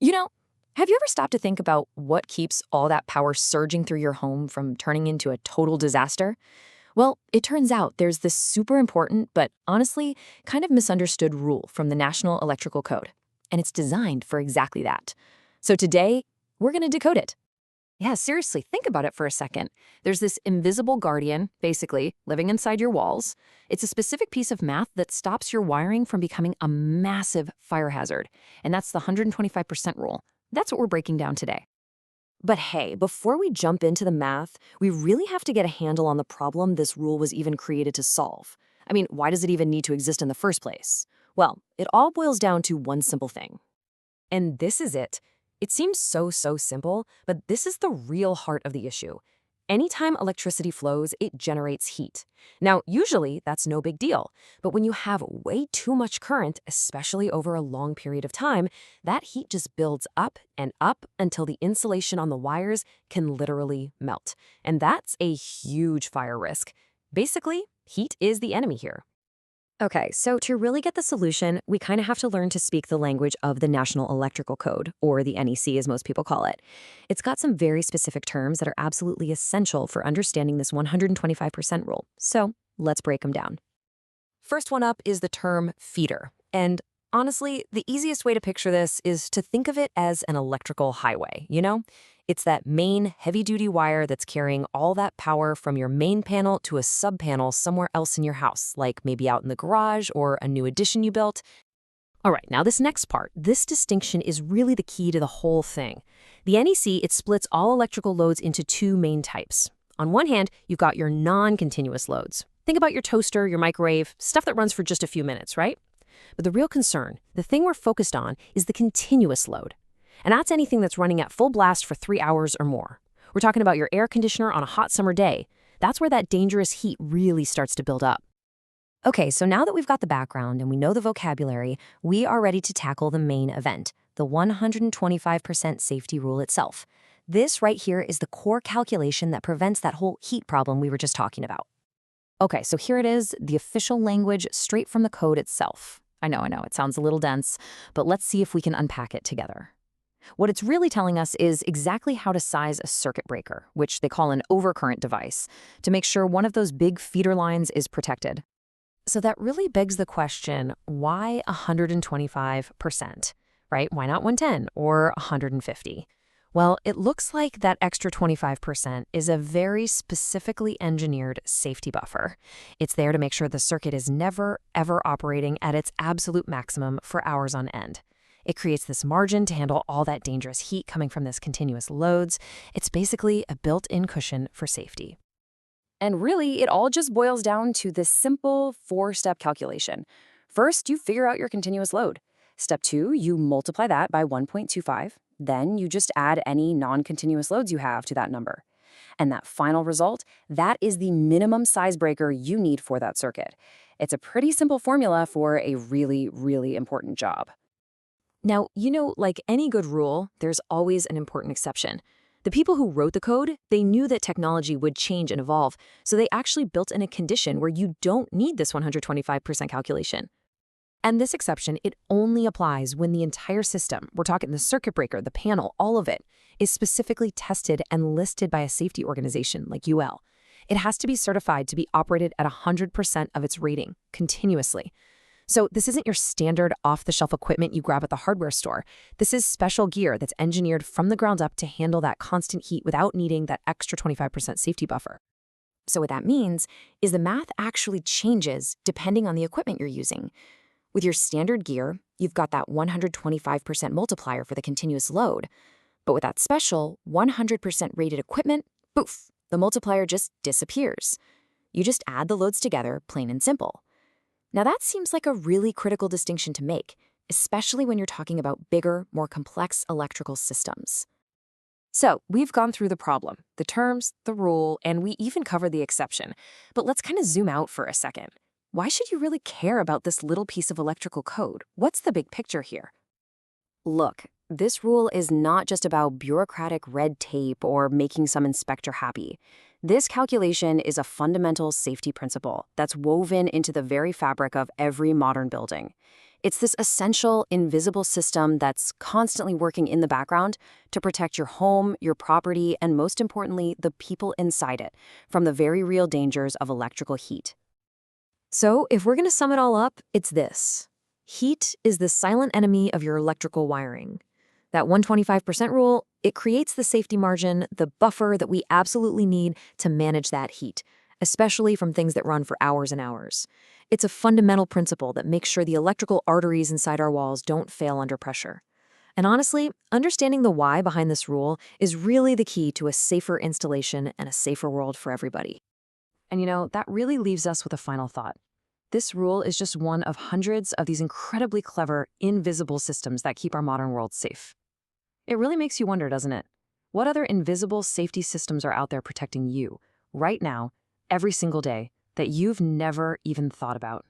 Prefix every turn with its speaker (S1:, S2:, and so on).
S1: You know, have you ever stopped to think about what keeps all that power surging through your home from turning into a total disaster? Well, it turns out there's this super important, but honestly, kind of misunderstood rule from the National Electrical Code, and it's designed for exactly that. So today, we're going to decode it. Yeah, seriously, think about it for a second. There's this invisible guardian, basically, living inside your walls. It's a specific piece of math that stops your wiring from becoming a massive fire hazard, and that's the 125% rule. That's what we're breaking down today. But hey, before we jump into the math, we really have to get a handle on the problem this rule was even created to solve. I mean, why does it even need to exist in the first place? Well, it all boils down to one simple thing. And this is it. It seems so simple, but this is the real heart of the issue. Anytime electricity flows, it generates heat. Now, usually that's no big deal, but when you have way too much current, especially over a long period of time, that heat just builds up and up until the insulation on the wires can literally melt. And that's a huge fire risk. Basically, heat is the enemy here. Okay, so to really get the solution, we kind of have to learn to speak the language of the National Electrical Code, or the NEC as most people call it. It's got some very specific terms that are absolutely essential for understanding this 125% rule. So let's break them down. First one up is the term feeder. And honestly, the easiest way to picture this is to think of it as an electrical highway, you know? It's that main heavy-duty wire that's carrying all that power from your main panel to a sub-panel somewhere else in your house, like maybe out in the garage or a new addition you built. All right, now this next part, this distinction is really the key to the whole thing. The NEC, it splits all electrical loads into two main types. On one hand, you've got your non-continuous loads. Think about your toaster, your microwave, stuff that runs for just a few minutes, right? But the real concern, the thing we're focused on, is the continuous load. And that's anything that's running at full blast for 3 hours or more. We're talking about your air conditioner on a hot summer day. That's where that dangerous heat really starts to build up. Okay, so now that we've got the background and we know the vocabulary, we are ready to tackle the main event, the 125% safety rule itself. This right here is the core calculation that prevents that whole heat problem we were just talking about. Okay, so here it is, the official language straight from the code itself. I know, it sounds a little dense, but let's see if we can unpack it together. What it's really telling us is exactly how to size a circuit breaker, which they call an overcurrent device, to make sure one of those big feeder lines is protected. So that really begs the question, why 125%, right? Why not 110 or 150? Well, it looks like that extra 25% is a very specifically engineered safety buffer. It's there to make sure the circuit is never, ever operating at its absolute maximum for hours on end. It creates this margin to handle all that dangerous heat coming from this continuous loads. It's basically a built-in cushion for safety. And really, it all just boils down to this simple 4-step calculation. First, you figure out your continuous load. Step 2, you multiply that by 1.25. Then you just add any non-continuous loads you have to that number. And that final result, that is the minimum size breaker you need for that circuit. It's a pretty simple formula for a really important job. Now, like any good rule, there's always an important exception. The people who wrote the code, they knew that technology would change and evolve, so they actually built in a condition where you don't need this 125% calculation. And this exception, it only applies when the entire system, we're talking the circuit breaker, the panel, all of it, is specifically tested and listed by a safety organization like UL. It has to be certified to be operated at 100% of its rating, continuously. So this isn't your standard off-the-shelf equipment you grab at the hardware store. This is special gear that's engineered from the ground up to handle that constant heat without needing that extra 25% safety buffer. So what that means is the math actually changes depending on the equipment you're using. With your standard gear, you've got that 125% multiplier for the continuous load. But with that special 100% rated equipment, poof, the multiplier just disappears. You just add the loads together, plain and simple. Now that seems like a really critical distinction to make, especially when you're talking about bigger, more complex electrical systems. So we've gone through the problem, the terms, the rule, and we even covered the exception. But let's kind of zoom out for a second. Why should you really care about this little piece of electrical code? What's the big picture here? Look, this rule is not just about bureaucratic red tape or making some inspector happy. This calculation is a fundamental safety principle that's woven into the very fabric of every modern building.
S2: It's this essential, invisible system that's constantly working in the background to protect your home, your property, and most importantly, the people inside it from the very real dangers of electrical heat.
S1: So, if we're going to sum it all up, it's this. Heat is the silent enemy of your electrical wiring. That 125% rule, it creates the safety margin, the buffer that we absolutely need to manage that heat, especially from things that run for hours and hours. It's a fundamental principle that makes sure the electrical arteries inside our walls don't fail under pressure. And honestly, understanding the why behind this rule is really the key to a safer installation and a safer world for everybody. And that really leaves us with a final thought. This rule is just one of hundreds of these incredibly clever, invisible systems that keep our modern world safe. It really makes you wonder, doesn't it? What other invisible safety systems are out there protecting you, right now, every single day, that you've never even thought about?